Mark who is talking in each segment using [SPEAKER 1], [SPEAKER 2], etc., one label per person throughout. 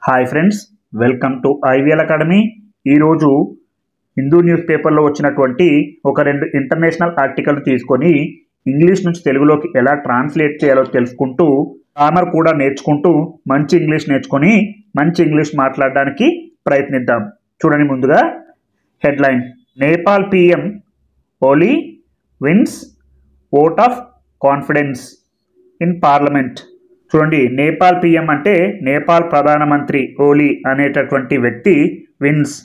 [SPEAKER 1] Hi friends, welcome to IVL academy. ఈరోజు Hindu news పేపర్లో వచ్చినటువంటి ఒక రెండు ఇంటర్నేషనల్ ఆర్టికల్ తీసుకొని ఇంగ్లీష్ నుంచి తెలుగులోకి ఎలా ట్రాన్స్లేట్ చేయాలో తెలుసుకుంటూ గ్రామర్ కూడా నేర్చుకుంటూ మంచి ఇంగ్లీష్ నేర్చుకొని మంచి ఇంగ్లీష్ మాట్లాడడానికి ప్రయత్నిద్దాం. చూడండి, ముందుగా headline: Nepal PM Oli wins vote of confidence in parliament. చూడండి, నేపాల్ పిఎం అంటే నేపాల్ ప్రధానమంత్రి ఓలీ అనేటటువంటి వ్యక్తి విన్స్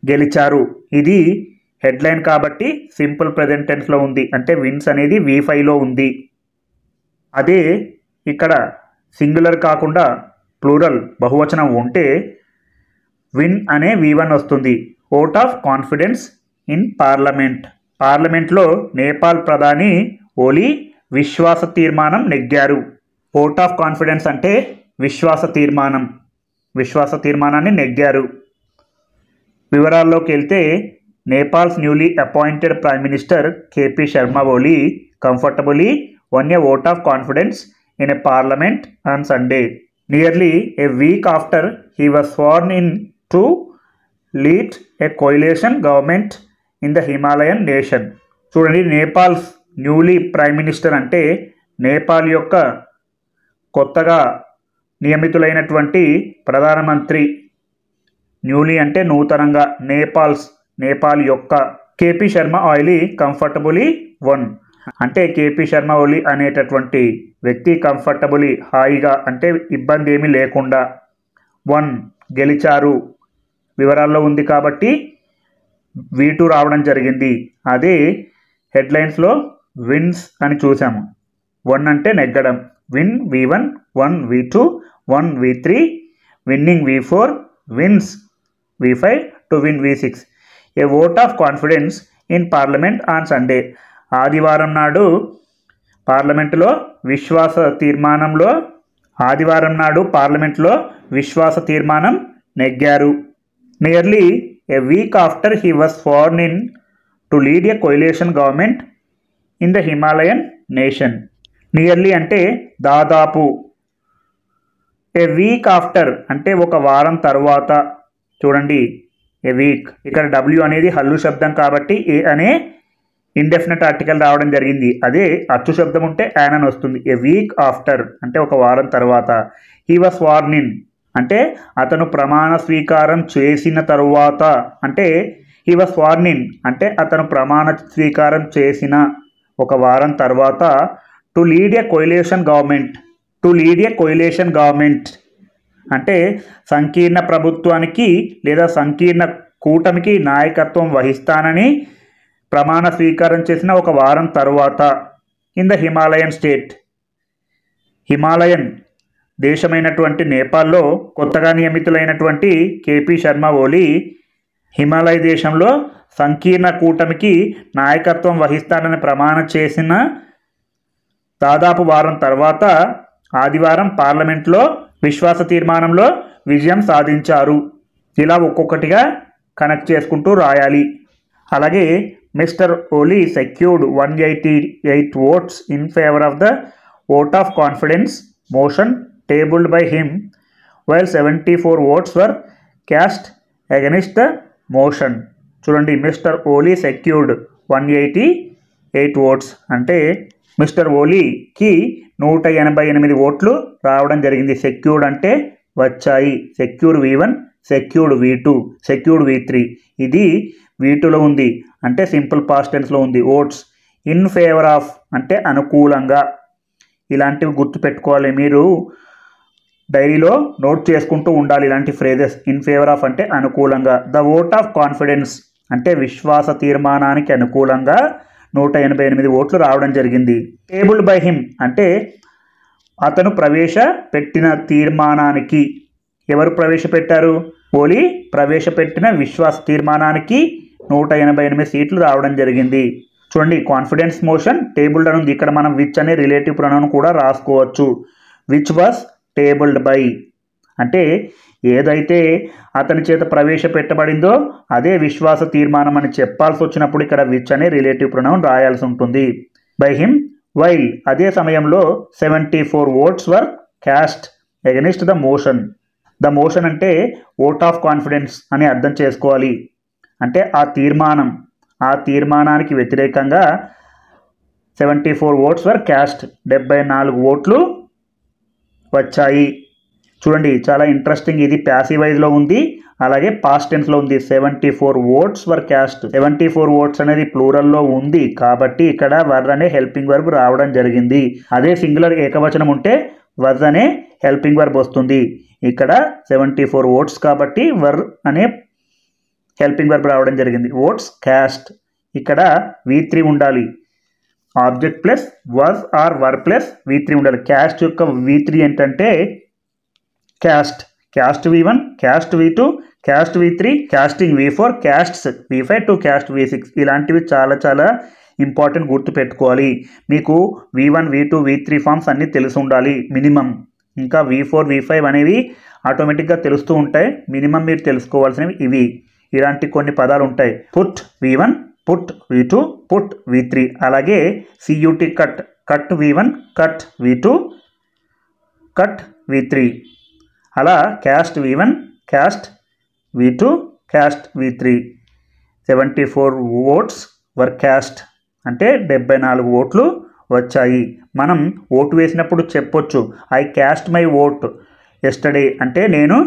[SPEAKER 1] గెలిచారు. ఇది హెడ్లైన్ కాబట్టి సింపుల్ ప్రెజెంట్ టెన్స్లో ఉంది, అంటే విన్స్ అనేది V5లో ఉంది. అదే ఇక్కడ సింగులర్ కాకుండా ప్లూరల్ బహువచనం ఉంటే విన్ అనే V1 వస్తుంది. Vote of confidence in parliament. పార్లమెంట్లో నేపాల్ ప్రధాని ఓలీ విశ్వాస తీర్మానం నెగ్గారు. ఓట్ ఆఫ్ కాన్ఫిడెన్స్ అంటే విశ్వాస తీర్మానాన్ని నెగ్గారు. వివరాల్లోకి వెళ్తే, Nepal's newly appointed prime minister KP Sharma Oli comfortably won a vote of confidence in a parliament on Sunday, nearly a week after he was sworn in to lead a coalition government in the Himalayan nation. చూడండి, Nepal's newly prime minister అంటే నేపాల్ యొక్క కొత్తగా నియమితులైనటువంటి ప్రధానమంత్రి. Newly అంటే నూతనంగా, నేపాల్ యొక్క. KP Sharma Oli comfortably one అంటే KP Sharma ఓలీ అనేటటువంటి వ్యక్తి కంఫర్టబుల్లీ హాయిగా అంటే ఇబ్బంది ఏమీ లేకుండా వన్ గెలిచారు. వివరాల్లో ఉంది కాబట్టి V2 రావడం జరిగింది. అదే హెడ్లైన్స్లో విన్స్ అని చూసాము. వన్ అంటే నెగ్గడం, win V1, one V2, one V3, winning V4, wins V5 to win V6. A vote of confidence in parliament on Sunday. ఆదివారం నాడు పార్లమెంటులో విశ్వాస తీర్మానం నెగ్గారు. Nearly a week after he was sworn in to lead a coalition government in the Himalayan nation. Nearly అంటే దాదాపు, ఏ week after అంటే ఒక వారం తర్వాత. చూడండి, ఏ వీక్, ఇక్కడ W అనేది హల్లు శబ్దం కాబట్టి ఏ అనే ఇండెఫినెట్ ఆర్టికల్ రావడం జరిగింది. అదే అచ్చు శబ్దం ఉంటే యాన్ అని వస్తుంది. ఏ వీక్ ఆఫ్టర్ అంటే ఒక వారం తర్వాత. హీ వాజ్ స్వర్న్ ఇన్ అంటే అతను ప్రమాణ స్వీకారం చేసిన తరువాత. అంటే హీ వాజ్ స్వర్న్ ఇన్ అంటే అతను ప్రమాణ స్వీకారం చేసిన ఒక వారం తర్వాత. To lead a coalition government అంటే సంకీర్ణ ప్రభుత్వానికి లేదా సంకీర్ణ కూటమికి నాయకత్వం వహిస్తానని ప్రమాణ స్వీకారం చేసిన ఒక వారం తర్వాత. In the Himalayan state, Himalayan దేశమైనటువంటి నేపాల్లో కొత్తగా నియమితులైనటువంటి కేపీ శర్మ ఓలీ హిమాలయ దేశంలో సంకీర్ణ కూటమికి నాయకత్వం వహిస్తానని ప్రమాణం చేసిన దాదాపు వారం తర్వాత ఆదివారం పార్లమెంట్లో విశ్వాస తీర్మానంలో విజయం సాధించారు. ఇలా ఒక్కొక్కటిగా కనెక్ట్ చేసుకుంటూ రాయాలి. అలాగే mister Oli secured 188 votes in favour of the vote of confidence motion tabled by him, while 74 votes were cast against the motion. చూడండి, మిస్టర్ ఓలీ సెక్యూర్డ్ 188 votes అంటే మిస్టర్ ఓలీకి 188 ఓట్లు రావడం జరిగింది. సెక్యూర్డ్ అంటే వచ్చాయి. Secured V1, secured V2, secured V3. ఇది V2లో ఉంది అంటే సింపుల్ పాస్ట్ టెన్స్లో ఉంది. ఓట్స్ ఇన్ ఫేవర్ ఆఫ్ అంటే అనుకూలంగా. ఇలాంటివి గుర్తుపెట్టుకోవాలి, మీరు డైరీలో నోట్ చేసుకుంటూ ఉండాలి ఇలాంటి ఫ్రేజెస్. ఇన్ ఫేవర్ ఆఫ్ అంటే అనుకూలంగా. ద ఓట్ ఆఫ్ కాన్ఫిడెన్స్ అంటే విశ్వాస తీర్మానానికి అనుకూలంగా 188 ఓట్లు రావడం జరిగింది. టేబుల్డ్ బై హిమ్ అంటే అతను ప్రవేశపెట్టిన తీర్మానానికి. ఎవరు ప్రవేశపెట్టారు? ఓలీ ప్రవేశపెట్టిన విశ్వాస తీర్మానానికి 188 సీట్లు రావడం జరిగింది. చూడండి, కాన్ఫిడెన్స్ మోషన్ టేబుల్డ్ అని ఉంది. ఇక్కడ మనం విచ్ అనే రిలేటివ్ ప్రొనౌన్ కూడా రాసుకోవచ్చు. విచ్ వాస్ టేబుల్డ్ బై అంటే ఏదైతే అతని చేత ప్రవేశపెట్టబడిందో అదే విశ్వాస తీర్మానం అని చెప్పాల్సి వచ్చినప్పుడు ఇక్కడ విచ్ అనే రిలేటివ్ ప్రొనౌన్ రాయాల్సి ఉంటుంది. బై హిమ్, వైల్ అదే సమయంలో 74 votes were cast against the motion. The motion అంటే ఓట్ ఆఫ్ కాన్ఫిడెన్స్ అని అర్థం చేసుకోవాలి. అంటే ఆ తీర్మానానికి వ్యతిరేకంగా 74 ఓట్స్ వర్ క్యాస్ట్, 74 ఓట్లు వచ్చాయి. చూడండి చాలా ఇంట్రెస్టింగ్, ఇది ప్యాసివ్ వైజ్లో ఉంది, అలాగే పాస్ట్ టెన్స్లో ఉంది. 74 ఓట్స్ వర్ క్యాస్ట్, 74 ఓట్స్ అనేది ప్లూరల్లో ఉంది కాబట్టి ఇక్కడ వర్ అనే హెల్పింగ్ వర్బ్ రావడం జరిగింది. అదే సింగులర్ ఏకవచనం ఉంటే వజ్ అనే హెల్పింగ్ వర్బ్ వస్తుంది. ఇక్కడ 74 ఓట్స్ కాబట్టి వర్ అనే హెల్పింగ్ వర్బ్ రావడం జరిగింది. ఓట్స్ క్యాస్ట్, ఇక్కడ V3 ఉండాలి. Object plus was or were plus V3 ఉండాలి. క్యాస్ట్ యొక్క V3 ఏంటంటే cast, cast V1, cast V2, cast V3, casting V4, casts V5 to cast V6. ఇలాంటివి చాలా చాలా ఇంపార్టెంట్, గుర్తు పెట్టుకోవాలి. మీకు V1, V2, V3 ఫామ్స్ అన్నీ తెలిసి ఉండాలి మినిమం. ఇంకా V4, V5 అనేవి ఆటోమేటిక్గా తెలుస్తూ ఉంటాయి. మినిమం మీరు తెలుసుకోవాల్సినవి ఇవి. ఇలాంటి కొన్ని పదాలు ఉంటాయి. Put V1, put V2, put V3. అలాగే CUT cut, cut V1, cut V2, cut V3. అలా caste V1, cast V2, cast V3. 74 votes were caste అంటే 74 ఓట్లు వచ్చాయి. మనం ఓటు వేసినప్పుడు చెప్పొచ్చు I caste my vote yesterday, అంటే నేను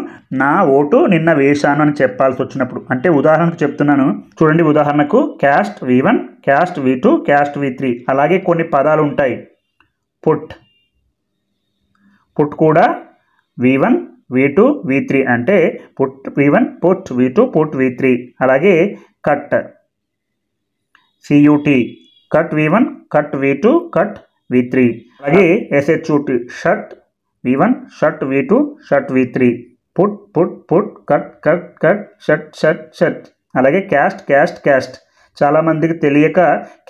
[SPEAKER 1] నా ఓటు నిన్న వేశాను అని చెప్పాల్సి వచ్చినప్పుడు. అంటే ఉదాహరణకు చెప్తున్నాను చూడండి. ఉదాహరణకు caste V1, cast V2, cast V3. అలాగే కొన్ని పదాలు ఉంటాయి. పుట్, పుట్ కూడా V1, V2, V3 అంటే put V1, put V2, put V3. అలాగే cut CUT, cut V1, cut V2, cut V3. అలాగే SHUT, shut V1, shut V2, shut V3. Put, put, put, cut, cut, cut, shut, shut, shut. అలాగే caste, caste, caste. చాలామందికి తెలియక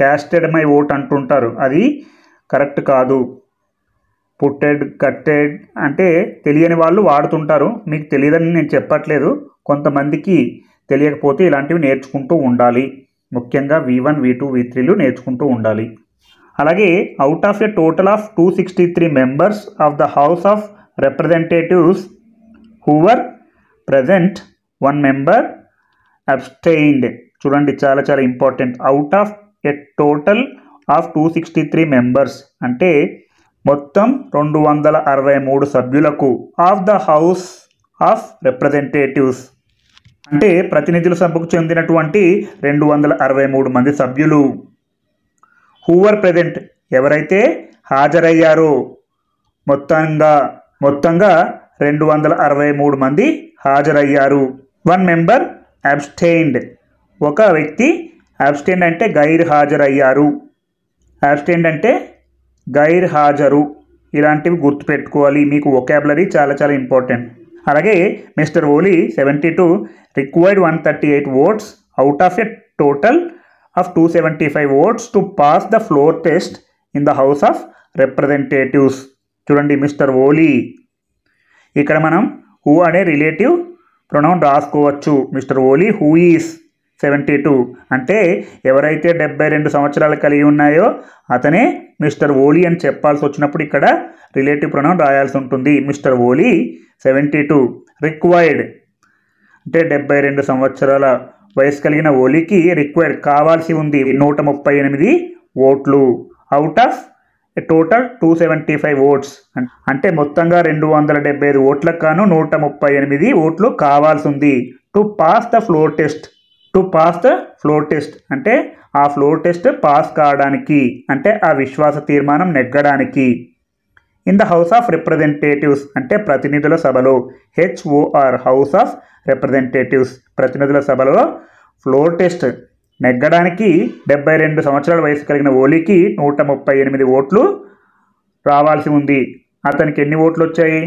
[SPEAKER 1] casted my vote అంటుంటారు, అది correct కాదు. Putted, కట్టెడ్ అంటే తెలియని వాళ్ళు వాడుతుంటారు. మీకు తెలియదని నేను చెప్పట్లేదు, కొంతమందికి తెలియకపోతే ఇలాంటివి నేర్చుకుంటూ ఉండాలి. ముఖ్యంగా V1, V2, V3లు నేర్చుకుంటూ ఉండాలి. అలాగే out of a total of 263 members of the house of representatives who were present, 1 member abstained. చూడండి చాలా చాలా important. Out of a total of 263 members అంటే మొత్తం 263 సభ్యులకు, of the house of representatives అంటే ప్రతినిధుల సభకు చెందినటువంటి 263 మంది సభ్యులు. హూ వర్ ప్రెజెంట్ ఎవరైతే హాజరయ్యారో, మొత్తంగా 263 మంది హాజరయ్యారు. 1 మెంబర్ అబ్స్టెయిన్డ్, ఒక వ్యక్తి అబ్స్టెయిన్ అంటే గైర్ హాజరయ్యారు. అబ్స్టెయిన్డ్ అంటే గైర్ హాజరు. ఇలాంటివి గుర్తుపెట్టుకోవాలి. మీకు వొకాబులరీ చాలా చాలా ఇంపార్టెంట్. అలాగే mister Oli 72 required 138 votes out of a total of 275 votes to pass the floor test in the house of representatives. చూడండి మిస్టర్ ఓలీ, ఇక్కడ మనం హూ అనే రిలేటివ్ ప్రొనౌన్ రాసుకోవచ్చు. మిస్టర్ ఓలీ హూ ఈస్ 72 అంటే ఎవరైతే 72 సంవత్సరాలు కలిగి ఉన్నాయో అతనే మిస్టర్ ఓలీ అని చెప్పాల్సి వచ్చినప్పుడు ఇక్కడ రిలేటివ్ ప్రొనౌన్ రాయాల్సి ఉంటుంది. మిస్టర్ ఓలీ 72 రిక్వైర్డ్ అంటే 72 సంవత్సరాల వయసు కలిగిన ఓలీకి రిక్వైర్డ్ కావాల్సి ఉంది 138 ఓట్లు. అవుట్ ఆఫ్ టోటల్ 275 ఓట్స్ అంటే మొత్తంగా 275 ఓట్లకు గాను 138 ఓట్లు కావాల్సి ఉంది. To pass the floor test, to pass the floor test అంటే ఆ ఫ్లోర్ టెస్ట్ పాస్ కావడానికి, అంటే ఆ విశ్వాస తీర్మానం నెగ్గడానికి. In the house of representatives అంటే ప్రతినిధుల సభలో, HOR హౌస్ ఆఫ్ రిప్రజెంటేటివ్స్ ప్రతినిధుల సభలో ఫ్లోర్ టెస్ట్ నెగ్గడానికి 72 సంవత్సరాల వయసు కలిగిన ఓలీకి 138 ఓట్లు రావాల్సి ఉంది. అతనికి ఎన్ని ఓట్లు వచ్చాయి?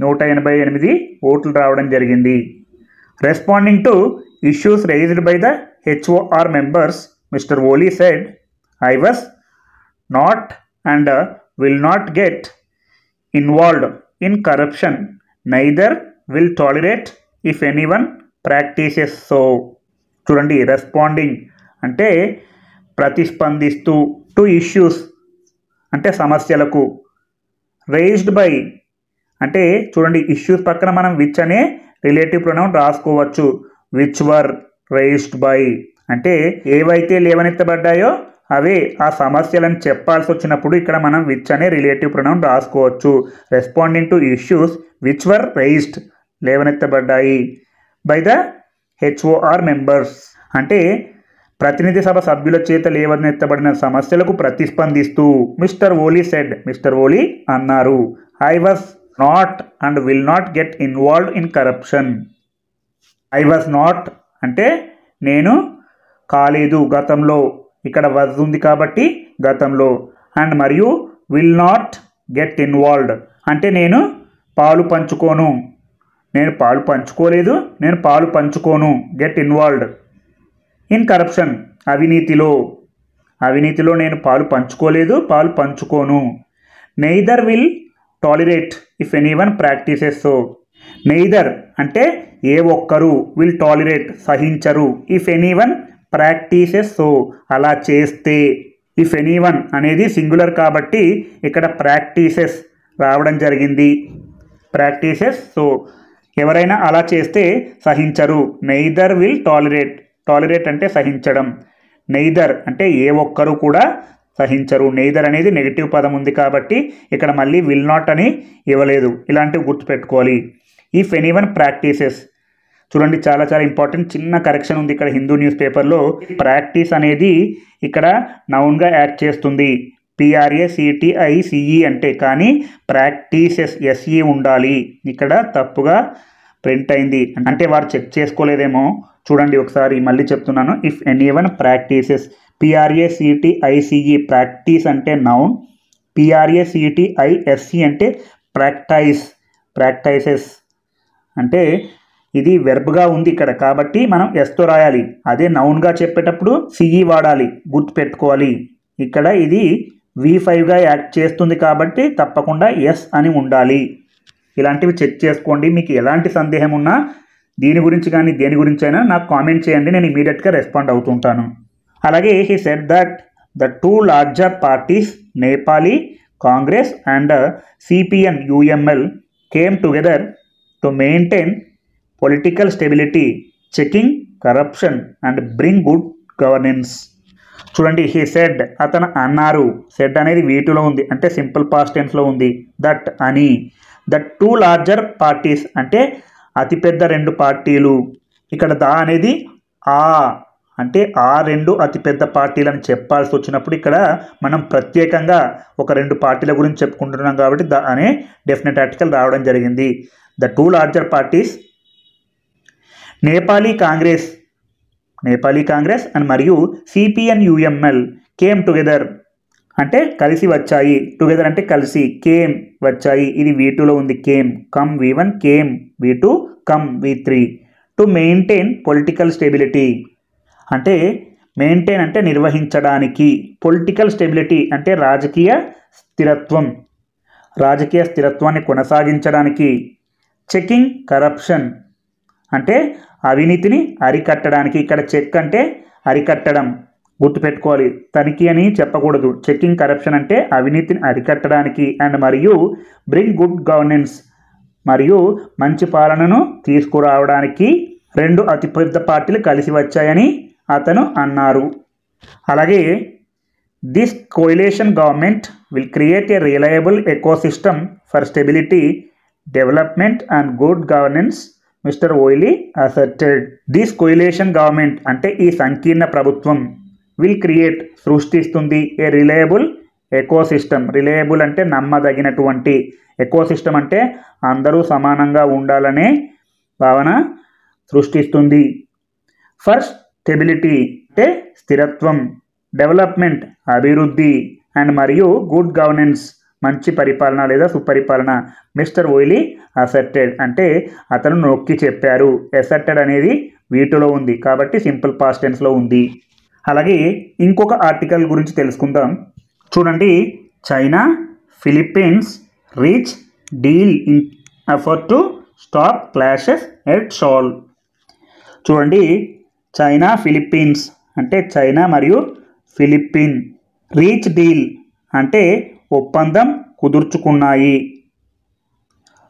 [SPEAKER 1] 188 ఓట్లు రావడం జరిగింది. Responding to issues raised by the HOR members, Mr. Woli said, I was not and will not get involved in corruption, neither will tolerate if anyone practices so. చూడండి, రెస్పాండింగ్ అంటే ప్రతిస్పందిస్తూ, టు ఇష్యూస్ అంటే సమస్యలకు, raised by అంటే చూడండి issues పక్కన మనం which అనే relative pronoun రాసుకోవచ్చు. విచ్ వర్ రైజ్డ్ బై అంటే ఏవైతే లేవనెత్తబడ్డాయో అవే ఆ సమస్యలను చెప్పాల్సి వచ్చినప్పుడు ఇక్కడ మనం విచ్ అనే రిలేటివ్ ప్రొనౌన్ రాసుకోవచ్చు. Responding to issues which were raised లేవనెత్తబడ్డాయి బై ద హెచ్ఓఆర్ మెంబర్స్ అంటే ప్రతినిధి సభ సభ్యుల చేత లేవనెత్తబడిన సమస్యలకు ప్రతిస్పందిస్తూ mister Oli said mister Oli అన్నారు. I was not and will not get involved in corruption. I was not అంటే నేను కాలేదు గతంలో, ఇక్కడ వాజ్ ఉంది కాబట్టి గతంలో, అండ్ మరియు విల్ నాట్ గెట్ ఇన్వాల్వ్డ్ అంటే నేను పాలు పంచుకోను, నేను పాలు పంచుకోలేదు, నేను పాలు పంచుకోను. గెట్ ఇన్వాల్వ్డ్ ఇన్ కరప్షన్ అవినీతిలో నేను పాలు పంచుకోలేదు, పాలు పంచుకోను. Neither will tolerate if anyone practices so. Neither అంటే ఏ ఒక్కరు, విల్ టాలరేట్ సహించరు, ఇఫ్ ఎనీవన్ ప్రాక్టీసెస్ సో అలా చేస్తే. ఇఫ్ ఎనీవన్ అనేది సింగులర్ కాబట్టి ఇక్కడ ప్రాక్టీసెస్ రావడం జరిగింది. ప్రాక్టీసెస్ సో ఎవరైనా అలా చేస్తే సహించరు. నెయిదర్ విల్ టాలరేట్, టాలరేట్ అంటే సహించడం. నెయిదర్ అంటే ఏ ఒక్కరు కూడా సహించరు. నెయిదర్ అనేది నెగిటివ్ పదం ఉంది కాబట్టి ఇక్కడ మళ్ళీ విల్ నాట్ అని ఇవ్వలేదు. ఇలాంటివి గుర్తుపెట్టుకోవాలి. ఇఫ్ ఎనీవన్ ప్రాక్టీసెస్ చూడండి చాలా చాలా ఇంపార్టెంట్ చిన్న కరెక్షన్ ఉంది ఇక్కడ హిందూ న్యూస్ పేపర్లో. ప్రాక్టీస్ అనేది ఇక్కడ నౌన్గా యాక్ట్ చేస్తుంది. PRACTICE అంటే, కానీ ప్రాక్టీసెస్ SE ఉండాలి. ఇక్కడ తప్పుగా ప్రింట్ అయింది అంటే వారు చెక్ చేసుకోలేదేమో. చూడండి ఒకసారి మళ్ళీ చెప్తున్నాను. If anyone practices PRACTICE practice అంటే నౌన్, PRACTISE అంటే ప్రాక్టైసెస్ అంటే ఇది వెర్బ్గా ఉంది ఇక్కడ కాబట్టి మనం ఎస్తో రాయాలి. అదే నౌన్గా చెప్పేటప్పుడు CE వాడాలి, గుర్తుపెట్టుకోవాలి. ఇక్కడ ఇది V5గా యాక్ట్ చేస్తుంది కాబట్టి తప్పకుండా ఎస్ అని ఉండాలి. ఇలాంటివి చెక్ చేసుకోండి. మీకు ఎలాంటి సందేహం ఉన్నా దీని గురించి కానీ దేని గురించి అయినా నాకు కామెంట్ చేయండి, నేను ఇమీడియట్గా రెస్పాండ్ అవుతుంటాను. అలాగే he said that the two larger parties Nepali Congress and CPN UML came together to maintain political stability, checking corruption and bring good governance. చూడండి హీ సెడ్ అతను అన్నారు. సెడ్ అనేది వీటిలో ఉంది అంటే సింపుల్ పాస్ట్ టెన్స్లో ఉంది. దట్ అని. దట్ టూ లార్జర్ పార్టీస్ అంటే అతిపెద్ద రెండు పార్టీలు. ఇక్కడ ద అనేది అంటే ఆ రెండు అతిపెద్ద పార్టీలను చెప్పాల్సి వచ్చినప్పుడు ఇక్కడ మనం ప్రత్యేకంగా ఒక రెండు పార్టీల గురించి చెప్పుకుంటున్నాం కాబట్టి ద అనే డెఫినెట్ ఆర్టికల్ రావడం జరిగింది. The two larger parties Nepali Congress and మరియు CPN UML కేమ్ టుగెదర్ అంటే కలిసి వచ్చాయి. టుగెదర్ అంటే కలిసి, కేమ్ వచ్చాయి. ఇది V2లో ఉంది. Came come V1, came V2, come V3 to maintain political stability అంటే మెయింటైన్ అంటే నిర్వహించడానికి, పొలిటికల్ స్టెబిలిటీ అంటే రాజకీయ స్థిరత్వాన్ని కొనసాగించడానికి, చెకింగ్ కరప్షన్ అంటే అవినీతిని అరికట్టడానికి. ఇక్కడ చెక్ అంటే అరికట్టడం, గుర్తుపెట్టుకోవాలి. తనిఖీ అని చెప్పకూడదు. చెకింగ్ కరప్షన్ అంటే అవినీతిని అరికట్టడానికి అండ్ మరియు బ్రింగ్ గుడ్ గవర్నెన్స్ మరియు మంచి పాలనను తీసుకురావడానికి రెండు అతిపెద్ద పార్టీలు కలిసి వచ్చాయని అతను అన్నారు. అలాగే this coalition government will create a reliable ecosystem for stability, development and good governance mister Oli asserted. This coalition government అంటే ఈ సంకీర్ణ ప్రభుత్వం విల్ క్రియేట్ సృష్టిస్తుంది ఏ రిలయబుల్ ఎకోసిస్టమ్. రిలయబుల్ అంటే నమ్మదగినటువంటి, ఎకోసిస్టమ్ అంటే అందరూ సమానంగా ఉండాలనే భావన సృష్టిస్తుంది. ఫర్ స్టెబిలిటీ అంటే స్థిరత్వం, డెవలప్మెంట్ అభివృద్ధి అండ్ మరియు గుడ్ గవర్నెన్స్ మంచి పరిపాలన లేదా సుపరిపాలన. మిస్టర్ ఓయిలీ అసర్టెడ్ అంటే అతను నొక్కి చెప్పారు. అసర్టెడ్ అనేది వీటిలో ఉంది కాబట్టి సింపుల్ పాస్ట్ టెన్స్లో ఉంది. అలాగే ఇంకొక ఆర్టికల్ గురించి తెలుసుకుందాం. చూడండి China Philippines reach deal in effort to stop clashes at shoal. చూడండి చైనా ఫిలిప్పీన్స్ అంటే చైనా మరియు ఫిలిప్పీన్, రీచ్ డీల్ అంటే ఒప్పందం కుదుర్చుకున్నాయి.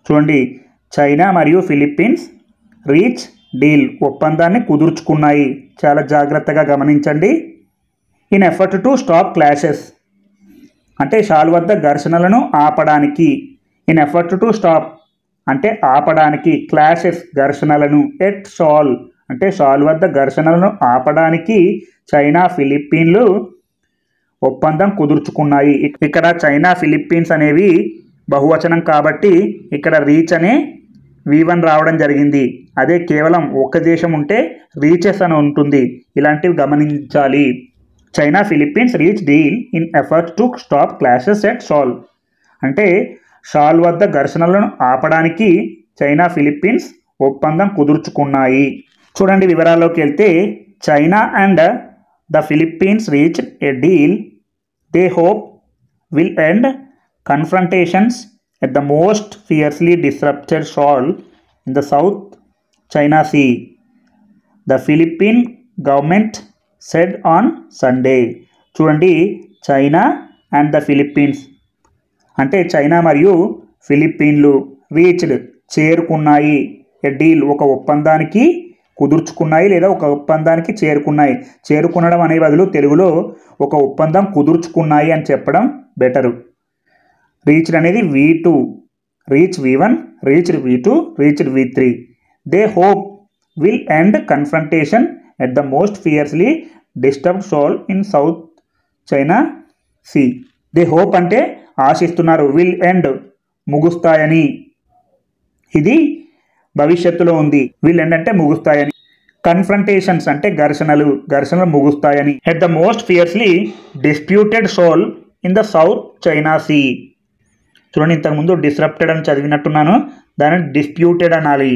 [SPEAKER 1] చూడండి, చైనా మరియు ఫిలిప్పీన్స్ రీచ్ డీల్, ఒప్పందాన్ని కుదుర్చుకున్నాయి. చాలా జాగ్రత్తగా గమనించండి. In effort to stop clashes, అంటే షాల్ వద్ద ఘర్షణలను ఆపడానికి. ఇన్ ఎఫర్ట్ టు స్టాప్ అంటే ఆపడానికి, క్లాషెస్ ఘర్షణలను, ఎట్ షాల్ అంటే షాల్ వద్ద ఘర్షణలను ఆపడానికి చైనా ఫిలిప్పీన్లు ఒప్పందం కుదుర్చుకున్నాయి. ఇక్కడ చైనా ఫిలిప్పీన్స్ అనేవి బహువచనం కాబట్టి ఇక్కడ రీచ్ అనే V1 రావడం జరిగింది. అదే కేవలం ఒక దేశం ఉంటే రీచెస్ అని ఉంటుంది. ఇలాంటివి గమనించాలి. China Philippines reach deal in effort to stop clashes at shoal, అంటే షాల్ వద్ద ఘర్షణలను ఆపడానికి చైనా ఫిలిప్పీన్స్ ఒప్పందం కుదుర్చుకున్నాయి. చూడండి, వివరాల్లోకి వెళ్తే China and the Philippines reach a deal they hope will end confrontations at the most fiercely disrupted shoal in the South China Sea, the Philippine government said on Sunday. చూడండి, China and the Philippines అంటే China మరియు ఫిలిప్పీన్లు reached చేరుకున్నాయి, ఎ deal ఒక ఒప్పందానికి కుదుర్చుకున్నాయి లేదా ఒక ఒప్పందానికి చేరుకున్నాయి. చేరుకునడం అనే బదులు తెలుగులో ఒక ఒప్పందం కుదుర్చుకున్నాయి అని చెప్పడం బెటరు. రీచ్డ్ అనేది V2, reach V1, reached V2, reached V3. They hope will end confrontation at the most fiercely disturbed shoal in South China Sea. They hope అంటే ఆశిస్తున్నారు, విల్ ఎండ్ ముగుస్తాయని, ఇది భవిష్యత్తులో ఉంది. విల్ ఎండ్ అంటే ముగుస్తాయని. కన్ఫ్రంటేషన్స్ అంటే ఘర్షణలు ముగుస్తాయని. At the most fiercely disputed shoal in the South China Sea. చూడండి, ఇంతకుముందు డిస్రప్టెడ్ అని చదివినట్టున్నాను, దానిని డిస్ప్యూటెడ్ అనాలి.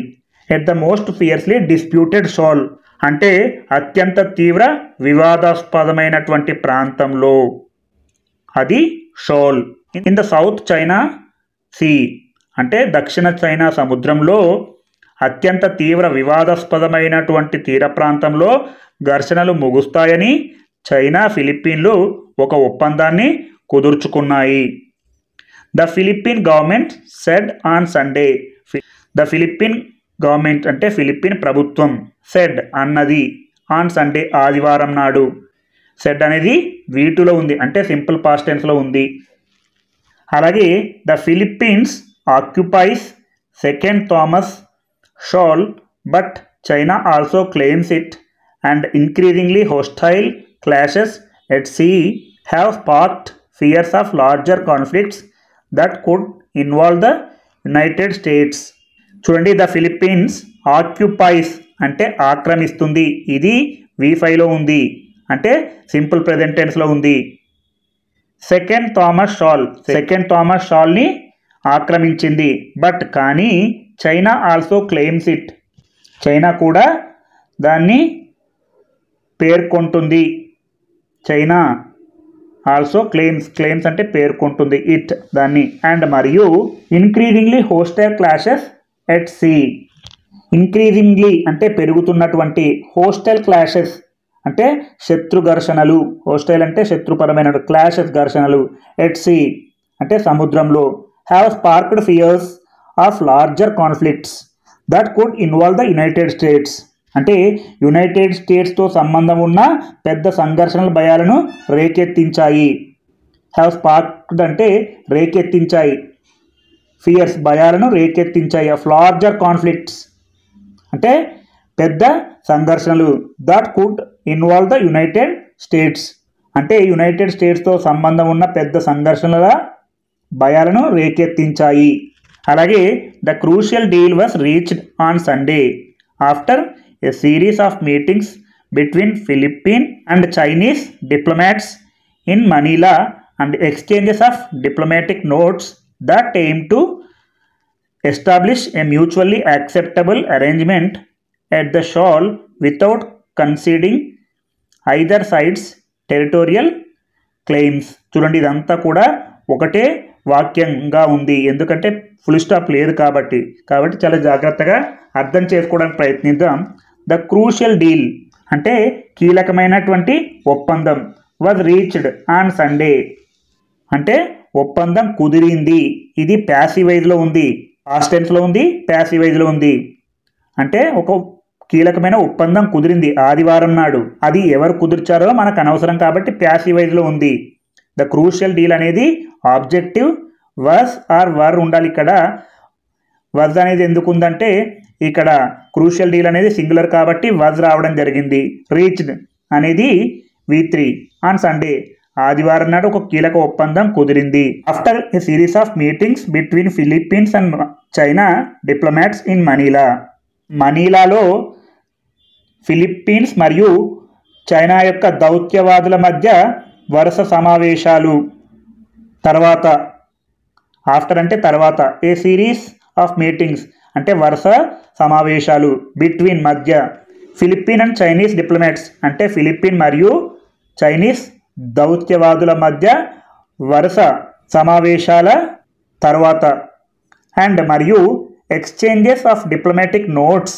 [SPEAKER 1] At the most fiercely disputed shoal అంటే అత్యంత తీవ్ర వివాదాస్పదమైనటువంటి ప్రాంతంలో, అది shoal. In the South China Sea అంటే దక్షిణ చైనా సముద్రంలో అత్యంత తీవ్ర వివాదాస్పదమైనటువంటి తీర ప్రాంతంలో ఘర్షణలు ముగుస్తాయని చైనా ఫిలిప్పీన్లు ఒక ఒప్పందాన్ని కుదుర్చుకున్నాయి. The Philippine government said on Sunday. The Philippine government అంటే ఫిలిప్పీన్ ప్రభుత్వం, సెడ్ అన్నది, ఆన్ సండే ఆదివారం నాడు. సెడ్ అనేది V2లో ఉంది, అంటే సింపుల్ పాస్ట్ టెన్స్లో ఉంది. అలాగే the Philippines occupies Second Thomas Shoal but China also claims it and increasingly hostile clashes at sea have sparked fears of larger conflicts that could involve the United States. చూడండి, the Philippines occupies అంటే ఆక్రమిస్తుంది, ఇది V5లో ఉంది, అంటే simple present టెన్స్లో ఉంది. Second Thomas Shalini ఆక్రమించింది, but కానీ China also claims it, China కూడా దాన్ని పేర్కొంటుంది. చైనా ఆల్సో క్లెయిమ్స్ అంటే పేర్కొంటుంది, ఇట్ దాన్ని. అండ్ మరియు increasingly hostile clashes at sea. Increasingly అంటే పెరుగుతున్నటువంటి, హోస్టైల్ క్లాషెస్ అంటే శత్రు ఘర్షణలు, హోస్టైల్ అంటే శత్రుపరమైన, క్లాషెస్ ఘర్షణలు, ఎట్ సీ అంటే సముద్రంలో. Have sparked fears of larger conflicts that could involve the United States అంటే యునైటెడ్ స్టేట్స్తో సంబంధం ఉన్న పెద్ద సంఘర్షణల భయాలను రేకెత్తించాయి. హ్యావ్ స్పార్క్డ్ అంటే రేకెత్తించాయి, ఫియర్స్ భయాలను రేకెత్తించాయి. ఆఫ్ లార్జర్ కాన్ఫ్లిక్ట్స్ అంటే పెద్ద సంఘర్షణలు, that could involve the United States అంటే యునైటెడ్ స్టేట్స్తో సంబంధం ఉన్న పెద్ద సంఘర్షణల భయాలను రేకెత్తించాయి. అలాగే the crucial deal was reached on Sunday after a series of meetings between Philippine and Chinese diplomats in Manila and exchanges of diplomatic notes that aim to establish a mutually acceptable arrangement at the shoal without conceding either side's territorial claims. చూడండి, ఇదంతా కూడా ఒకటే వాక్యంగా ఉంది, ఎందుకంటే full stop లేదు కాబట్టి చాలా జాగ్రత్తగా అర్థం చేసుకోవడానికి ప్రయత్నిద్దాం. ద క్రూషియల్ డీల్ అంటే కీలకమైనటువంటి ఒప్పందం, వాజ్ రీచ్డ్ ఆన్ సండే అంటే ఒప్పందం కుదిరింది, ఇది ప్యాసివైజ్లో ఉంది. పాస్ట్ టెన్స్లో ఉంది, ప్యాసివ్ వైజ్లో ఉంది. అంటే ఒక కీలకమైన ఒప్పందం కుదిరింది ఆదివారం నాడు. అది ఎవరు కుదిర్చారో మనకు అనవసరం కాబట్టి ప్యాసివ్ వైజ్లో ఉంది. ద క్రూషియల్ డీల్ అనేది ఆబ్జెక్టివ్ వాస్ ఆర్ వర్ ఉండాలి. ఇక్కడ వాజ్ అనేది ఎందుకు ఉందంటే ఇక్కడ క్రూషియల్ డీల్ అనేది సింగులర్ కాబట్టి వాజ్ రావడం జరిగింది. రీచ్డ్ అనేది V3 ఆన్ సండే. ఆదివారం నాడు ఒక కీలక ఒప్పందం కుదిరింది. After a series of meetings between Philippines and China diplomats in Manila. మనీలాలో ఫిలిప్పీన్స్ మరియు చైనా యొక్క దౌత్యవాదుల మధ్య వరుస సమావేశాలు. తర్వాత ఆఫ్టర్ అంటే తర్వాత, ఏ సిరీస్ ఆఫ్ మీటింగ్స్ అంటే వరుస సమావేశాలు, బిట్వీన్ మధ్య, ఫిలిప్పీన్ అండ్ చైనీస్ డిప్లొమాట్స్ అంటే ఫిలిప్పీన్ మరియు చైనీస్ దౌత్యవాదుల మధ్య వరుస సమావేశాల తర్వాత, అండ్ మరియు exchanges of diplomatic notes.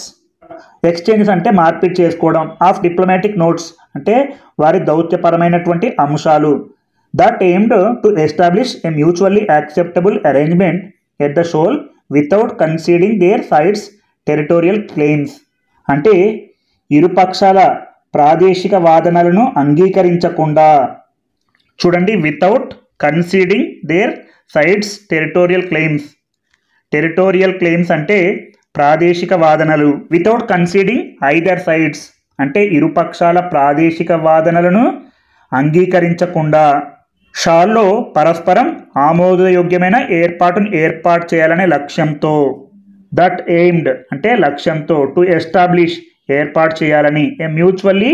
[SPEAKER 1] Exchanges అంటే మార్పిడి చేసుకోవడం, ఆఫ్ డిప్లొమాటిక్ నోట్స్ అంటే వారి దౌత్యపరమైనటువంటి అంశాలు. That aimed to establish a mutually acceptable arrangement at the shoal without conceding their sides territorial claims. అంటే ఇరుపక్షాల ప్రాదేశిక వాదనలను అంగీకరించకుండా. చూడండి, without conceding their sides territorial claims. Territorial claims అంటే ప్రాదేశిక వాదనలు. వితౌట్ కన్సీడింగ్ ఐదర్ సైడ్స్ అంటే ఇరుపక్షాల ప్రాదేశిక వాదనలను అంగీకరించకుండా. షాల్లో పరస్పరం ఆమోదయోగ్యమైన ఏర్పాటును ఏర్పాటు చేయాలనే లక్ష్యంతో. దట్ ఎయిమ్డ్ అంటే లక్ష్యంతో, టు ఎస్టాబ్లిష్ ఏర్పాటు చేయాలని, ఏ మ్యూచువల్లీ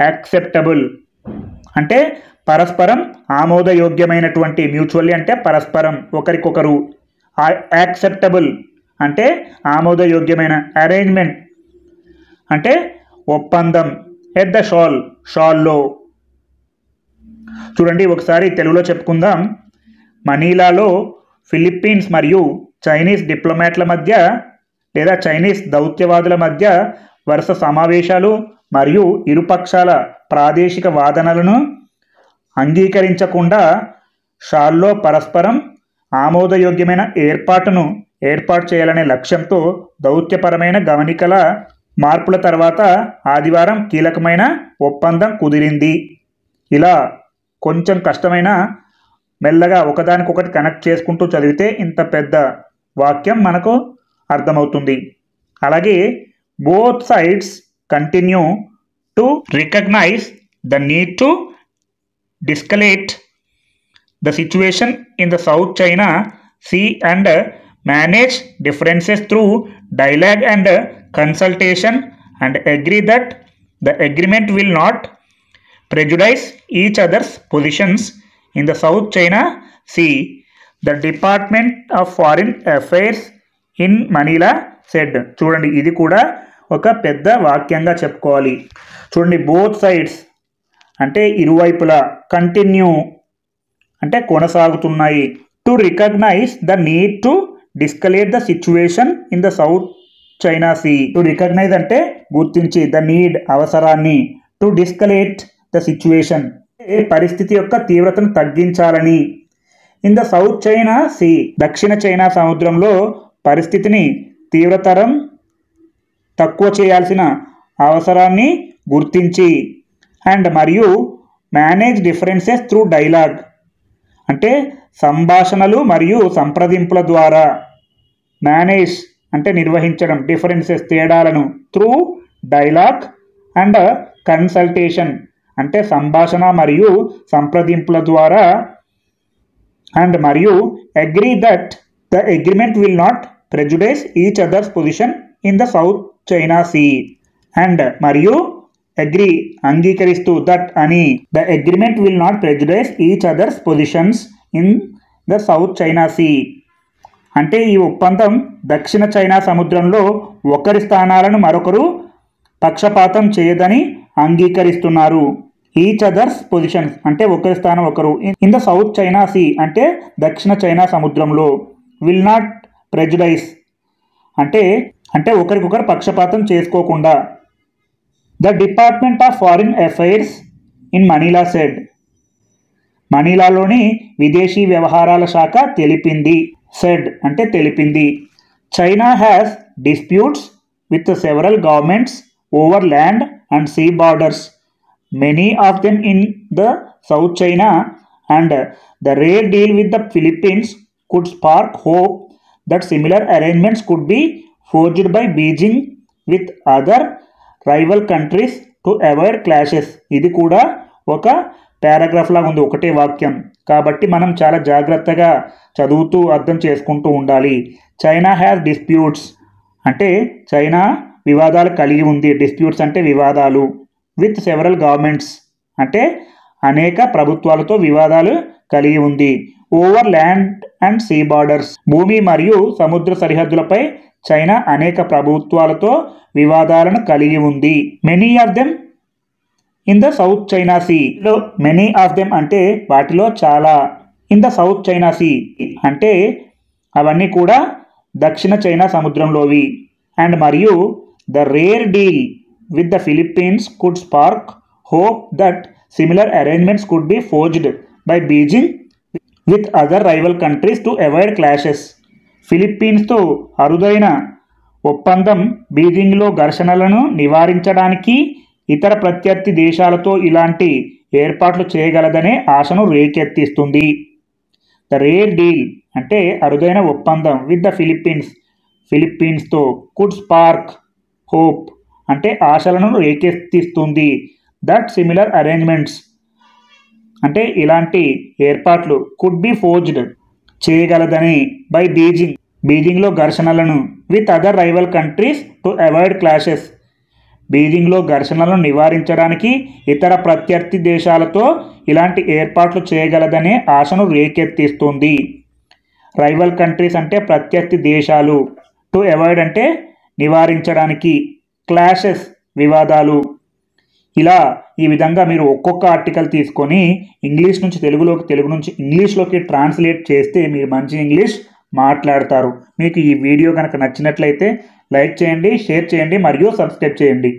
[SPEAKER 1] యాక్సెప్టబుల్ అంటే పరస్పరం ఆమోదయోగ్యమైనటువంటి, మ్యూచువల్లీ అంటే పరస్పరం ఒకరికొకరు, యాక్సెప్టబుల్ అంటే ఆమోదయోగ్యమైన, అరేంజ్మెంట్ అంటే ఒప్పందం, ఎట్ ద షాల్లో. చూడండి, ఒకసారి తెలుగులో చెప్పుకుందాం. మనీలాలో ఫిలిప్పీన్స్ మరియు చైనీస్ డిప్లొమాట్ల మధ్య లేదా చైనీస్ దౌత్యవాదుల మధ్య వరుస సమావేశాలు మరియు ఇరుపక్షాల ప్రాదేశిక వాదనలను అంగీకరించకుండా షాల్లో పరస్పరం ఆమోదయోగ్యమైన ఏర్పాటు చేయాలనే లక్ష్యంతో దౌత్యపరమైన గమనికల మార్పుల తర్వాత ఆదివారం కీలకమైన ఒప్పందం కుదిరింది. ఇలా కొంచెం కష్టమైన మెల్లగా ఒకదానికొకటి కనెక్ట్ చేసుకుంటూ చదివితే ఇంత పెద్ద వాక్యం మనకు అర్థమవుతుంది. అలాగే both sides continue to recognize the need to deescalate the situation in the South China Sea and manage differences through dialogue and consultation and agree that the agreement will not prejudice each other's positions in the South China Sea, the Department of Foreign Affairs in Manila said. చూడండి, ఇది కూడా ఒక పెద్ద వాక్యంగా చెప్పుకోవాలి. చూడండి, both sides అంటే ఇరువైపులా, continue అంటే కొనసాగుతున్నాయి, to recognize the need to deescalate the situation in the South China Sea. To recognize అంటే గుర్తించి, ద నీడ్ అవసరాన్ని, టు డిస్కలేట్ ద సిచ్యువేషన్ పరిస్థితి యొక్క తీవ్రతను తగ్గించాలని, in the South China Sea దక్షిణ చైనా సముద్రంలో పరిస్థితిని తీవ్రతరం తక్కువ చేయాల్సిన అవసరాన్ని గుర్తించి, అండ్ మరియు మేనేజ్ డిఫరెన్సెస్ త్రూ డైలాగ్ అంటే సంభాషణలు మరియు సంప్రదింపుల ద్వారా, మేనేజ్ అంటే నిర్వహించడం, డిఫరెన్సెస్ తేడాలను, త్రూ డైలాగ్ అండ్ కన్సల్టేషన్ అంటే సంభాషణ మరియు సంప్రదింపుల ద్వారా, అండ్ మరియు agree that the agreement will not prejudice each other's position in the South China Sea. And మరియు అగ్రీ అంగీకరిస్తూ, దట్ అని, the agreement will not prejudice each other's positions in the South China Sea అంటే ఈ ఒప్పందం దక్షిణ China సముద్రంలో ఒకరి స్థానాలను మరొకరు పక్షపాతం చేయదని అంగీకరిస్తున్నారు. ఈచ్ అదర్స్ పొజిషన్స్ అంటే ఒకరి స్థానం ఒకరు, in the South China Sea అంటే దక్షిణ చైనా సముద్రంలో, విల్ నాట్ ప్రెజుడైజ్ అంటే ఒకరికొకరు పక్షపాతం చేసుకోకుండా. The Department of Foreign Affairs in Manila said మనీలాలోని విదేశీ వ్యవహారాల శాఖ తెలిపింది. సెడ్ అంటే తెలిపింది. China has disputes with several governments over land and sea borders, many of them in the South China, and the rare deal with the Philippines could spark hope that similar arrangements could be forged by Beijing with other rival countries to avoid clashes. ఇది కూడా ఒక paragraph లాగా ఉంది, ఒకటే వాక్యం. కాబట్టి మనం చాలా జాగ్రత్తగా చదువుతూ అర్థం చేసుకుంటూ ఉండాలి. చైనా హ్యాస్ డిస్ప్యూట్స్ అంటే చైనా వివాదాలు కలిగి ఉంది. డిస్ప్యూట్స్ అంటే వివాదాలు. విత్ సెవరల్ గవర్నమెంట్స్ అంటే అనేక ప్రభుత్వాలతో వివాదాలు కలిగి ఉంది. Over land and sea borders భూమి మరియు సముద్ర సరిహద్దులపై చైనా అనేక ప్రభుత్వాలతో వివాదాలను కలిగి ఉంది. Many of them in the South China Sea లో మెనీ ఆఫ్ దెమ్ అంటే వాటిలో చాలా. In the South China Sea అంటే అవన్నీ కూడా దక్షిణ చైనా సముద్రంలోవి. అండ్ మరియు the rare deal with the Philippines could spark hope that similar arrangements could be forged by Beijing with other rival countries to avoid clashes. ఫిలిప్పీన్స్తో అరుదైన ఒప్పందం బీజింగ్లో ఘర్షణలను నివారించడానికి ఇతర ప్రత్యర్థి దేశాలతో ఇలాంటి ఏర్పాట్లు చేయగలదనే ఆశను రేకెత్తిస్తుంది. ద రేర్ డీల్ అంటే అరుదైన ఒప్పందం విత్ ద ఫిలిప్పీన్స్తో కుడ్ స్పార్క్ హోప్ అంటే ఆశలను రేకెత్తిస్తుంది. దట్ సిమిలర్ అరేంజ్మెంట్స్ అంటే ఇలాంటి ఏర్పాట్లు కుడ్ బి ఫోర్జ్డ్ చేయగలదని బై బీజింగ్లో ఘర్షణలను with other rival countries to avoid clashes బీజింగ్లో ఘర్షణలను నివారించడానికి ఇతర ప్రత్యర్థి దేశాలతో ఇలాంటి ఏర్పాట్లు చేయగలదనే ఆశను రేకెత్తిస్తుంది. రైవల్ కంట్రీస్ అంటే ప్రత్యర్థి దేశాలు, టు అవాయిడ్ అంటే నివారించడానికి, క్లాషెస్ వివాదాలు. ఇలా ఈ విధంగా మీరు ఒక్కొక్క ఆర్టికల్ తీసుకొని ఇంగ్లీష్ నుంచి తెలుగులోకి, తెలుగు నుంచి ఇంగ్లీష్లోకి ట్రాన్స్లేట్ చేస్తే మీరు మంచి ఇంగ్లీష్ మాట్లాడతారు. మీకు ఈ వీడియో కనుక నచ్చినట్లయితే లైక్ చేయండి, షేర్ చేయండి మరియు సబ్స్క్రైబ్ చేయండి.